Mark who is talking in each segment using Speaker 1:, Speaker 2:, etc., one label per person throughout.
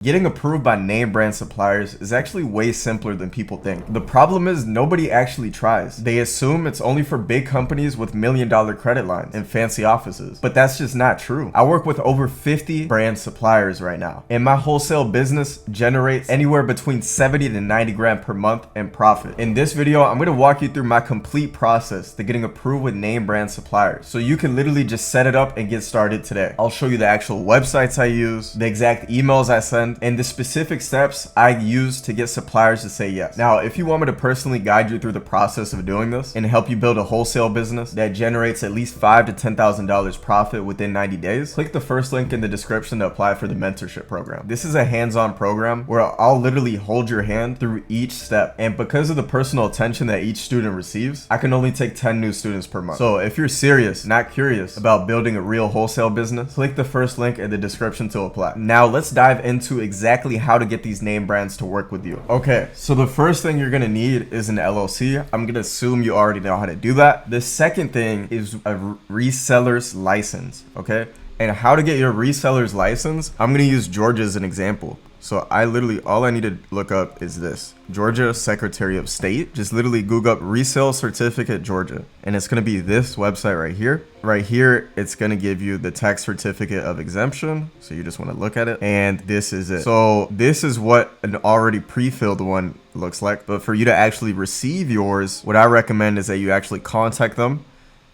Speaker 1: Getting approved by name brand suppliers is actually way simpler than people think. The problem is nobody actually tries. They assume it's only for big companies with $1 million credit lines and fancy offices, but that's just not true. I work with over 50 brand suppliers right now, and my wholesale business generates anywhere between 70 to 90 grand per month in profit. In this video, I'm gonna walk you through my complete process to getting approved with name brand suppliers, so you can literally just set it up and get started today. I'll show you the actual websites I use, the exact emails I send, and the specific steps I use to get suppliers to say yes. Now, if you want me to personally guide you through the process of doing this and help you build a wholesale business that generates at least $5,000 to $10,000 profit within 90 days, click the first link in the description to apply for the mentorship program. This is a hands-on program where I'll literally hold your hand through each step, and because of the personal attention that each student receives, I can only take 10 new students per month. So if you're serious, not curious about building a real wholesale business, click the first link in the description to apply. Now let's dive into exactly how to get these name brands to work with you. Okay, so the first thing you're gonna need is an LLC. I'm gonna assume you already know how to do that. The second thing is a reseller's license, okay? And how to get your reseller's license, I'm gonna use Georgia as an example. So I literally, all I need to look up is this, Georgia Secretary of State. Just literally Google up resale certificate Georgia, and it's gonna be this website right here. Right here, it's gonna give you the tax certificate of exemption. So you just wanna look at it, and this is it. So this is what an already pre-filled one looks like. But for you to actually receive yours, what I recommend is that you actually contact them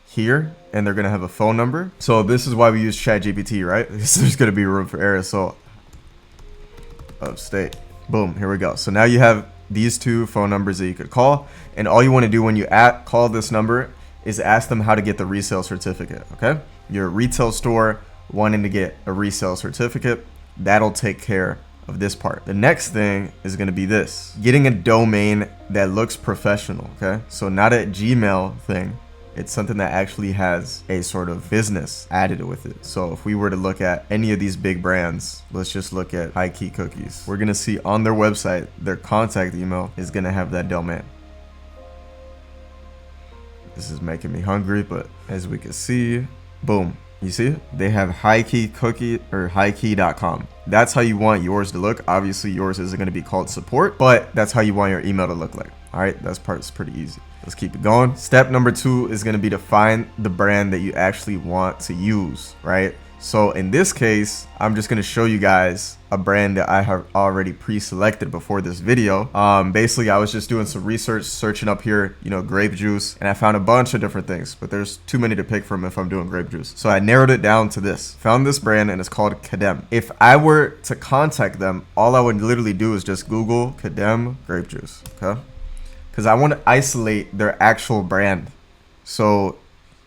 Speaker 1: here, and they're gonna have a phone number. So this is why we use ChatGPT, right? There's gonna be room for error. So of state, boom, here we go. So now you have these two phone numbers that you could call, and all you want to do when you call this number is ask them how to get the resale certificate. Okay, you're a retail store wanting to get a resale certificate, that'll take care of this part. The next thing is going to be this, getting a domain that looks professional. Okay, so not a Gmail thing, it's something that actually has a sort of business added with it. So if we were to look at any of these big brands, let's just look at High Key Cookies. We're gonna see on their website, their contact email is gonna have that domain. This is making me hungry, but as we can see, boom, you see it? They have High Key Cookie or highdkey.com. That's how you want yours to look. Obviously yours isn't gonna be called support, but that's how you want your email to look like. All right, that part's pretty easy. Let's keep it going. Step number 2 is going to be to find the brand that you actually want to use, right? So in this case, I'm just going to show you guys a brand that I have already pre-selected before this video. Basically, I was just doing some research, searching up here, you know, grape juice, and I found a bunch of different things, but there's too many to pick from if I'm doing grape juice. So I narrowed it down to this. Found this brand, and it's called Kadem. If I were to contact them, all I would literally do is just Google Kadem grape juice, okay? Because I want to isolate their actual brand. So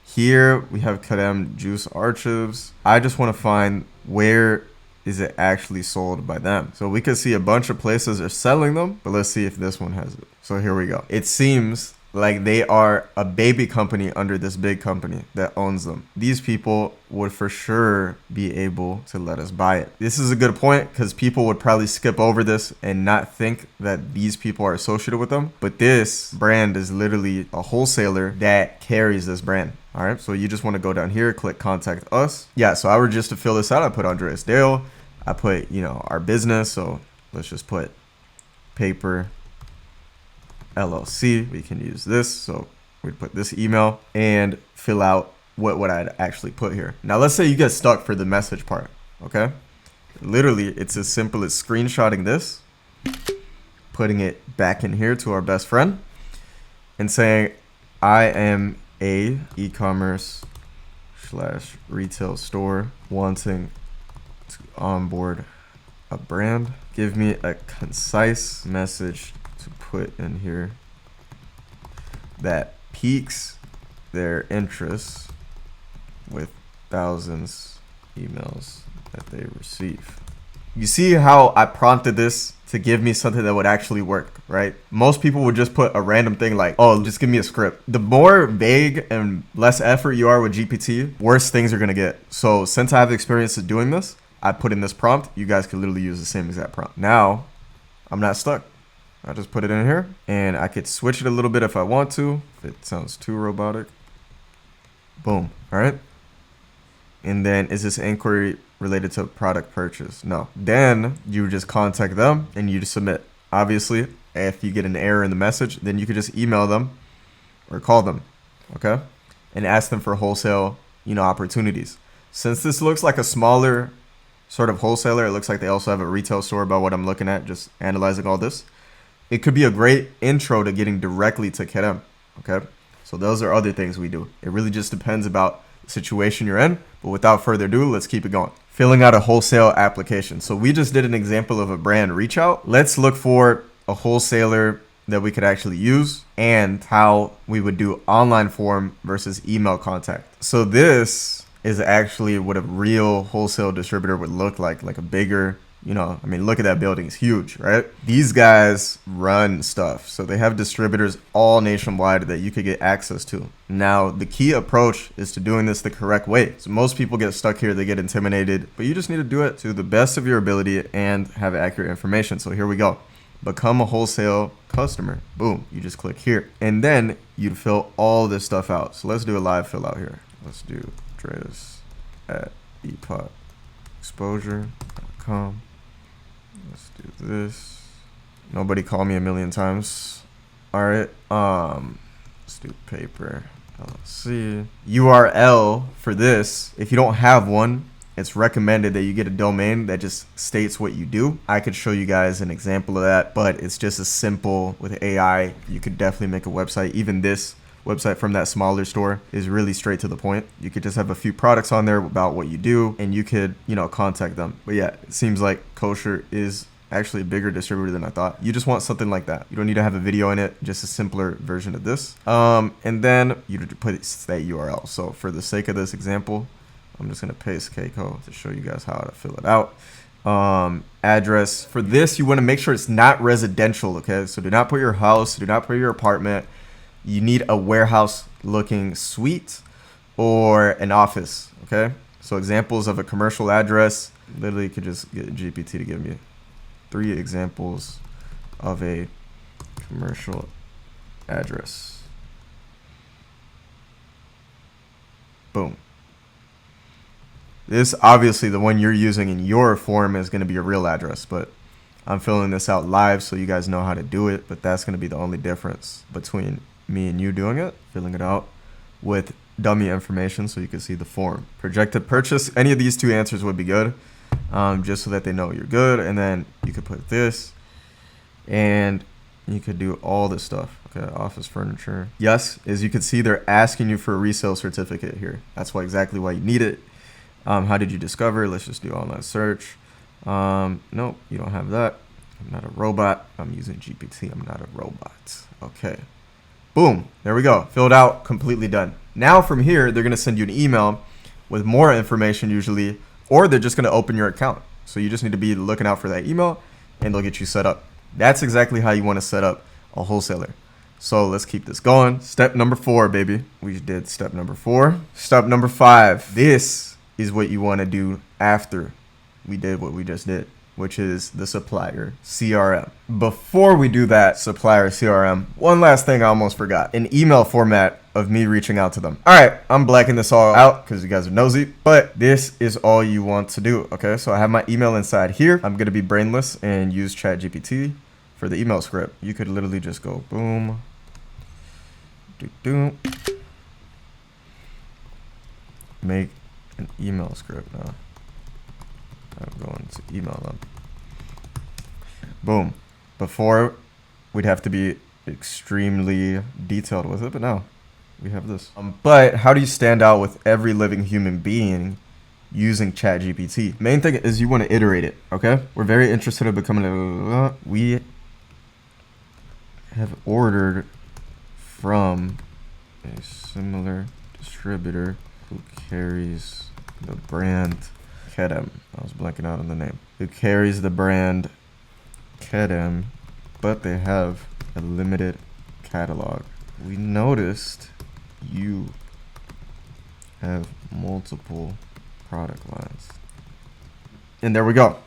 Speaker 1: here we have Kadem Juice Archives. I just want to find where is it actually sold by them. So we could see a bunch of places are selling them, but let's see if this one has it. So here we go. It seems like they are a baby company under this big company that owns them. These people would for sure be able to let us buy it. This is a good point because people would probably skip over this and not think that these people are associated with them. But this brand is literally a wholesaler that carries this brand. All right, so you just want to go down here, click contact us. Yeah, so I were just to fill this out, I put Andreas Dale. I put, you know, our business. So let's just put paper LLC. We can use this. So we'd put this email and fill out what I'd actually put here. Now let's say you get stuck for the message part. Okay, literally it's as simple as screenshotting this, putting it back in here to our best friend, and saying I am a e-commerce / retail store wanting to onboard a brand. Give me a concise message to put in here that piques their interest with thousands emails that they receive. You see how I prompted this to give me something that would actually work, right? Most people would just put a random thing like, oh, just give me a script. The more vague and less effort you are with GPT, worse things are gonna get. So since I have experience of doing this, I put in this prompt. You guys could literally use the same exact prompt. Now, I'm not stuck. I just put it in here, and I could switch it a little bit if I want to, if it sounds too robotic. Boom, all right? And then is this inquiry related to product purchase. No. Then you just contact them and you just submit. Obviously, if you get an error in the message, then you could just email them or call them, okay? And ask them for wholesale, opportunities. Since this looks like a smaller sort of wholesaler, it looks like they also have a retail store by what I'm looking at, just analyzing all this. It could be a great intro to getting directly to Kerem, okay? So those are other things we do. It really just depends about the situation you're in. But without further ado, let's keep it going. Filling out a wholesale application. So we just did an example of a brand reach out. Let's look for a wholesaler that we could actually use and how we would do online form versus email contact. So this is actually what a real wholesale distributor would look like a bigger, look at that building. It's huge, right? These guys run stuff. So they have distributors all nationwide that you could get access to. Now, the key approach is to doing this the correct way. So most people get stuck here. They get intimidated, but you just need to do it to the best of your ability and have accurate information. So here we go. Become a wholesale customer. Boom. You just click here. And then you'd fill all this stuff out. So let's do a live fill out here. Let's do Andreas at epotexposure.com. Let's do this. Nobody call me a million times. All right. Let's do paper LLC. URL for this. If you don't have one, it's recommended that you get a domain that just states what you do. I could show you guys an example of that, but it's just as simple with AI. You could definitely make a website. Even this website from that smaller store is really straight to the point. You could just have a few products on there about what you do and you could, contact them. But yeah, it seems like Kosher is actually a bigger distributor than I thought. You just want something like that. You don't need to have a video in it, just a simpler version of this. And then you put that URL. So for the sake of this example, I'm just going to paste Keiko to show you guys how to fill it out. Address. For this, you want to make sure it's not residential, okay? So do not put your house, do not put your apartment. You need a warehouse looking suite or an office, okay? So examples of a commercial address, literally you could just get GPT to give me 3 examples of a commercial address. Boom. This, obviously, the one you're using in your form is going to be a real address, but I'm filling this out live so you guys know how to do it, but that's going to be the only difference between me and you doing it, filling it out with dummy information so you can see the form. Projected purchase, any of these 2 answers would be good, just so that they know you're good, and then you could put this, and you could do all this stuff. Okay, office furniture. Yes, as you can see, they're asking you for a resale certificate here. That's exactly why you need it. How did you discover? Let's just do online search. Nope, you don't have that. I'm not a robot. I'm using GPT. I'm not a robot. Okay. Boom. There we go. Filled out. Completely done. Now from here, they're going to send you an email with more information usually, or they're just going to open your account. So you just need to be looking out for that email and they'll get you set up. That's exactly how you want to set up a wholesaler. So let's keep this going. Step number 4, baby. We did step number 4. Step number 5. This is what you want to do after we did what we just did, which is the supplier CRM. Before we do that supplier CRM, one last thing I almost forgot. An email format of me reaching out to them. All right, I'm blacking this all out because you guys are nosy, but this is all you want to do, okay? So I have my email inside here. I'm going to be brainless and use ChatGPT for the email script. You could literally just go boom, make an email script now. I'm going to email them. Boom. Before, we'd have to be extremely detailed with it, but now we have this. But how do you stand out with every living human being using ChatGPT? Main thing is you want to iterate it, okay? We're very interested in becoming a... We have ordered from a similar distributor who carries the brand Kerem. I was blanking out on the name. Who carries the brand Kerem, but they have a limited catalog. We noticed you have multiple product lines. And there we go.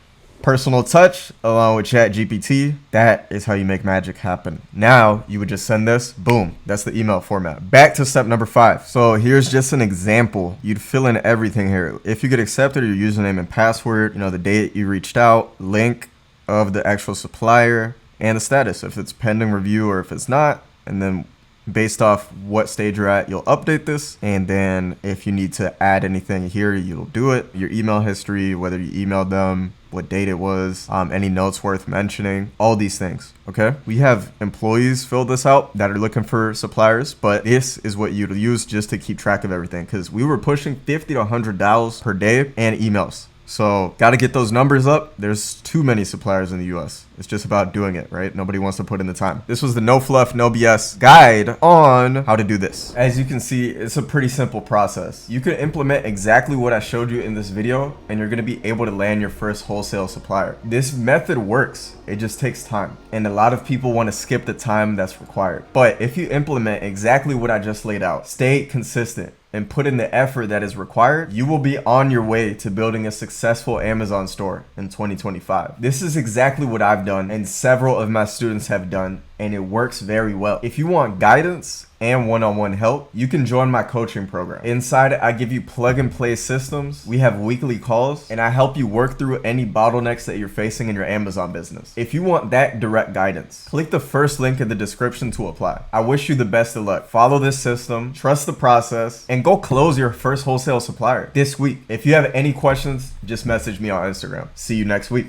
Speaker 1: Personal touch along with ChatGPT. That is how you make magic happen. Now you would just send this, boom, that's the email format. Back to step number 5. So here's just an example. You'd fill in everything here. If you get accepted, your username and password, the date you reached out, link of the actual supplier, and the status, if it's pending review or if it's not. And then based off what stage you're at, you'll update this. And then if you need to add anything here, you'll do it. Your email history, whether you emailed them, what date it was, any notes worth mentioning, all these things. Okay, we have employees fill this out that are looking for suppliers, but this is what you'd use just to keep track of everything, because we were pushing $50 to $100 per day and emails. So got to get those numbers up. There's too many suppliers in the US. It's just about doing it, right? Nobody wants to put in the time. This was the no fluff, no BS guide on how to do this. As you can see, it's a pretty simple process. You can implement exactly what I showed you in this video, and you're going to be able to land your first wholesale supplier. This method works. It just takes time. And a lot of people want to skip the time that's required. But if you implement exactly what I just laid out, stay consistent, and put in the effort that is required, you will be on your way to building a successful Amazon store in 2025. This is exactly what I've done and several of my students have done, and it works very well. If you want guidance and one-on-one help, you can join my coaching program. Inside, I give you plug-and-play systems. We have weekly calls, and I help you work through any bottlenecks that you're facing in your Amazon business. If you want that direct guidance, click the first link in the description to apply. I wish you the best of luck. Follow this system, trust the process, and go close your first wholesale supplier this week. If you have any questions, just message me on Instagram. See you next week.